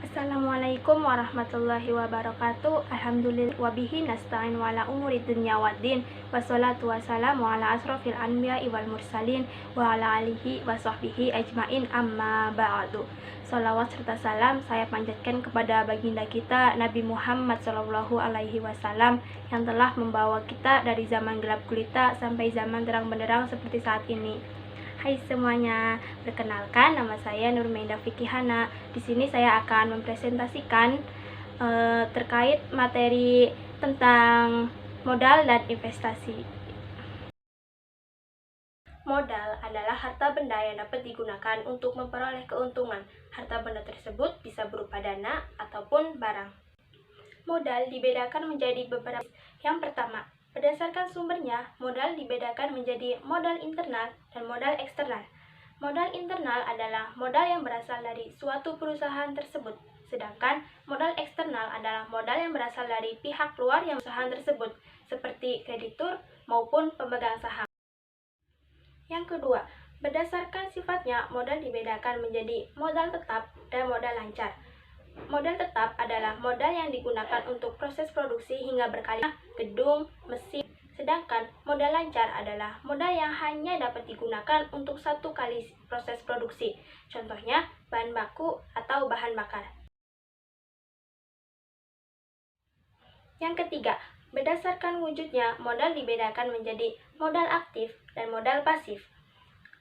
Assalamualaikum warahmatullahi wabarakatuh. Alhamdulillah wabihi nasta'in wala umuri dunya waddin. Wassalatu wassalamu ala asrofil anbiya'i wal mursalin wa ala alihi wa sahbihi ajmain amma ba'du. Salawat serta salam saya panjatkan kepada baginda kita Nabi Muhammad Sallallahu Alaihi Wasallam yang telah membawa kita dari zaman gelap gulita sampai zaman terang benderang seperti saat ini. Hai semuanya, perkenalkan nama saya Nurmenda Fikihana. Di sini saya akan mempresentasikan terkait materi tentang modal dan investasi. Modal adalah harta benda yang dapat digunakan untuk memperoleh keuntungan. Harta benda tersebut bisa berupa dana ataupun barang. Modal dibedakan menjadi beberapa. Yang pertama, berdasarkan sumbernya, modal dibedakan menjadi modal internal dan modal eksternal. Modal internal adalah modal yang berasal dari suatu perusahaan tersebut, sedangkan modal eksternal adalah modal yang berasal dari pihak luar yang perusahaan tersebut, seperti kreditur maupun pemegang saham. Yang kedua, berdasarkan sifatnya, modal dibedakan menjadi modal tetap dan modal lancar. Modal tetap adalah modal yang digunakan untuk proses produksi hingga berkali gedung, mesin. Sedangkan modal lancar adalah modal yang hanya dapat digunakan untuk satu kali proses produksi. Contohnya, bahan baku atau bahan bakar. Yang ketiga, berdasarkan wujudnya, modal dibedakan menjadi modal aktif dan modal pasif.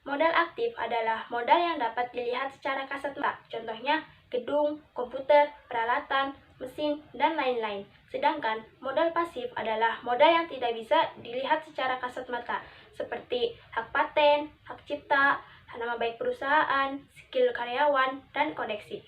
Modal aktif adalah modal yang dapat dilihat secara kasat mata, contohnya gedung, komputer, peralatan, mesin, dan lain-lain. Sedangkan modal pasif adalah modal yang tidak bisa dilihat secara kasat mata, seperti hak paten, hak cipta, nama baik perusahaan, skill karyawan, dan koneksi.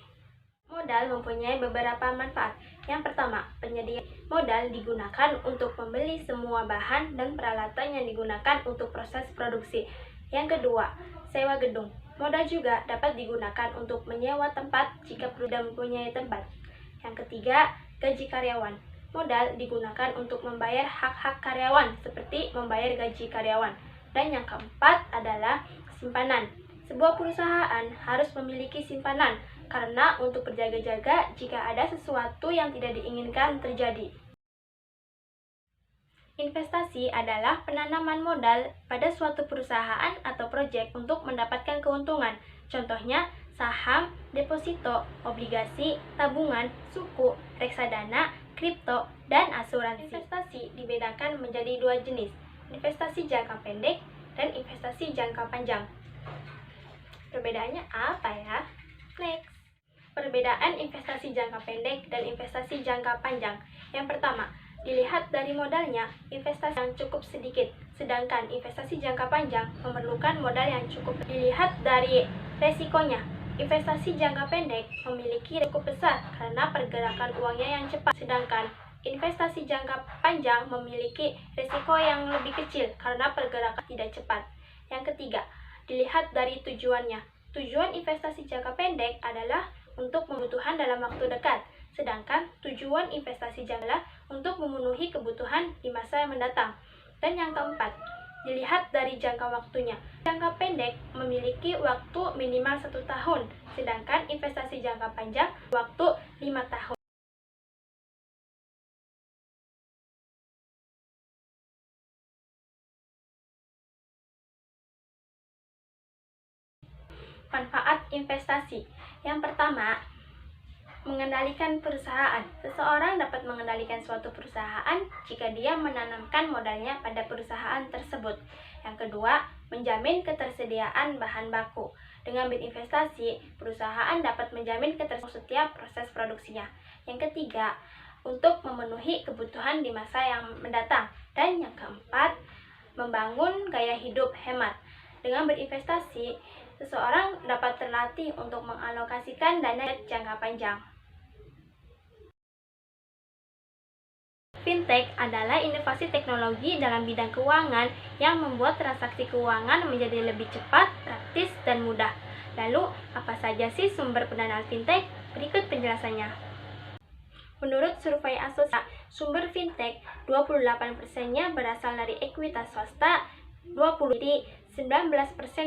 Modal mempunyai beberapa manfaat. Yang pertama, penyedia modal digunakan untuk membeli semua bahan dan peralatan yang digunakan untuk proses produksi. Yang kedua, sewa gedung. Modal juga dapat digunakan untuk menyewa tempat jika tidak mempunyai tempat. Yang ketiga, gaji karyawan. Modal digunakan untuk membayar hak-hak karyawan seperti membayar gaji karyawan. Dan yang keempat adalah simpanan. Sebuah perusahaan harus memiliki simpanan karena untuk berjaga-jaga jika ada sesuatu yang tidak diinginkan terjadi. Investasi adalah penanaman modal pada suatu perusahaan atau proyek untuk mendapatkan keuntungan. Contohnya, saham, deposito, obligasi, tabungan, suku, reksadana, kripto, dan asuransi. Investasi dibedakan menjadi dua jenis, investasi jangka pendek dan investasi jangka panjang. Perbedaannya apa ya? Next. Perbedaan investasi jangka pendek dan investasi jangka panjang. Yang pertama, dilihat dari modalnya, investasi yang cukup sedikit, sedangkan investasi jangka panjang memerlukan modal yang cukup. Dilihat dari resikonya, investasi jangka pendek memiliki risiko besar karena pergerakan uangnya yang cepat, sedangkan investasi jangka panjang memiliki risiko yang lebih kecil karena pergerakan tidak cepat. Yang ketiga, dilihat dari tujuannya. Tujuan investasi jangka pendek adalah untuk kebutuhan dalam waktu dekat, sedangkan tujuan investasi jangka untuk memenuhi kebutuhan di masa yang mendatang. Dan yang keempat, dilihat dari jangka waktunya. Jangka pendek memiliki waktu minimal 1 tahun, sedangkan investasi jangka panjang waktu 5 tahun. Manfaat investasi. Yang pertama, mengendalikan perusahaan. Seseorang dapat mengendalikan suatu perusahaan jika dia menanamkan modalnya pada perusahaan tersebut. Yang kedua, menjamin ketersediaan bahan baku. Dengan berinvestasi, perusahaan dapat menjamin ketersediaan setiap proses produksinya. Yang ketiga, untuk memenuhi kebutuhan di masa yang mendatang. Dan yang keempat, membangun gaya hidup hemat. Dengan berinvestasi, seseorang dapat terlatih untuk mengalokasikan dana jangka panjang. Fintech adalah inovasi teknologi dalam bidang keuangan yang membuat transaksi keuangan menjadi lebih cepat, praktis, dan mudah. Lalu, apa saja sih sumber pendanaan fintech? Berikut penjelasannya. Menurut survei Asosiasi, sumber fintech 28%-nya berasal dari ekuitas swasta, 19%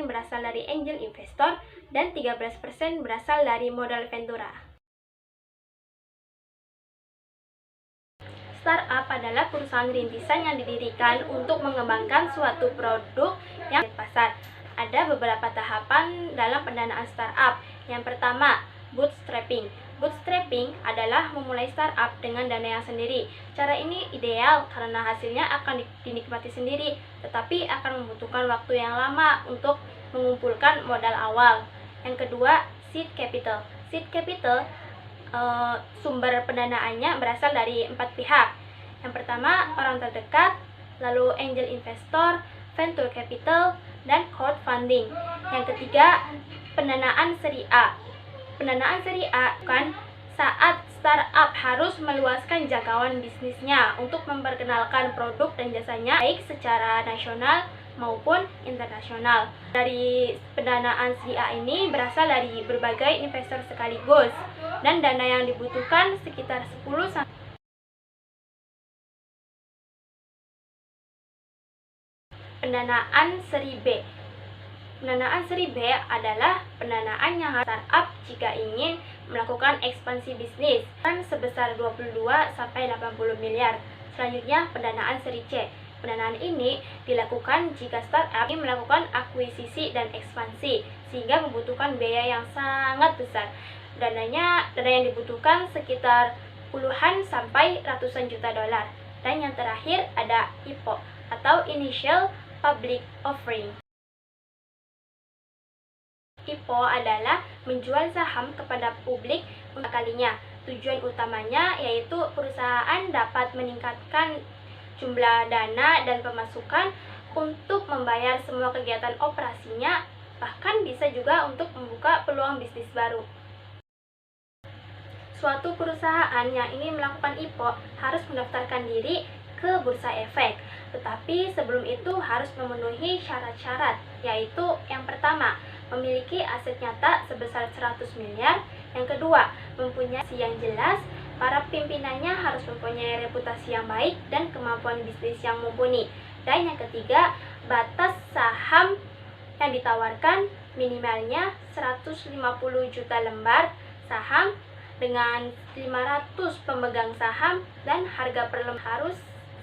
berasal dari angel investor, dan 13% berasal dari modal ventura. Startup adalah perusahaan rintisan yang didirikan untuk mengembangkan suatu produk yang di pasar. Ada beberapa tahapan dalam pendanaan startup. Yang pertama, bootstrapping. Bootstrapping adalah memulai startup dengan dana yang sendiri. Cara ini ideal karena hasilnya akan dinikmati sendiri, tetapi akan membutuhkan waktu yang lama untuk mengumpulkan modal awal. Yang kedua, seed capital. Seed capital sumber pendanaannya berasal dari 4 pihak. Yang pertama, orang terdekat, lalu angel investor, venture capital, dan crowdfunding. Yang ketiga, pendanaan seri A. Pendanaan seri A bukan saat startup harus meluaskan jangkauan bisnisnya untuk memperkenalkan produk dan jasanya baik secara nasional maupun internasional. Dari pendanaan seri A ini berasal dari berbagai investor sekaligus dan dana yang dibutuhkan sekitar 10 sampai pendanaan seri B. Pendanaan seri B adalah pendanaan yang startup jika ingin melakukan ekspansi bisnis dan sebesar 22 sampai 80 miliar. Selanjutnya, pendanaan seri C. Pendanaan ini dilakukan jika startup ingin melakukan akuisisi dan ekspansi sehingga membutuhkan biaya yang sangat besar. Dana yang dibutuhkan sekitar puluhan sampai ratusan juta dolar. Dan yang terakhir ada IPO atau Initial Public Offering. IPO adalah menjual saham kepada publik untuk kalinya. Tujuan utamanya yaitu perusahaan dapat meningkatkan jumlah dana dan pemasukan untuk membayar semua kegiatan operasinya, bahkan bisa juga untuk membuka peluang bisnis baru. Suatu perusahaan yang ingin melakukan IPO harus mendaftarkan diri ke Bursa Efek, tetapi sebelum itu harus memenuhi syarat-syarat, yaitu yang pertama, memiliki aset nyata sebesar 100 miliar, yang kedua, mempunyai visi yang jelas, para pimpinannya harus mempunyai reputasi yang baik dan kemampuan bisnis yang mumpuni. Dan yang ketiga, batas saham yang ditawarkan minimalnya 150 juta lembar saham dengan 500 pemegang saham dan harga per lembar harus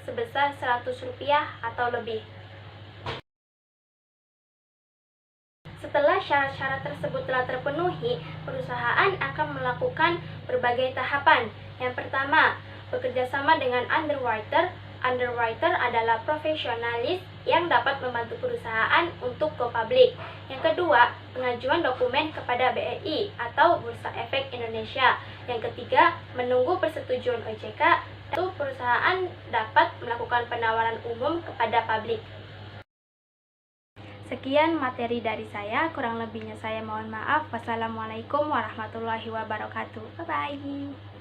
sebesar Rp100 atau lebih. Setelah syarat-syarat tersebut telah terpenuhi, perusahaan akan melakukan berbagai tahapan. Yang pertama, bekerjasama dengan underwriter. Underwriter adalah profesionalis yang dapat membantu perusahaan untuk go public. Yang kedua, pengajuan dokumen kepada BEI atau Bursa Efek Indonesia. Yang ketiga, menunggu persetujuan OJK. Lalu perusahaan dapat melakukan penawaran umum kepada publik. Sekian materi dari saya, kurang lebihnya saya mohon maaf. Wassalamualaikum warahmatullahi wabarakatuh. Bye-bye.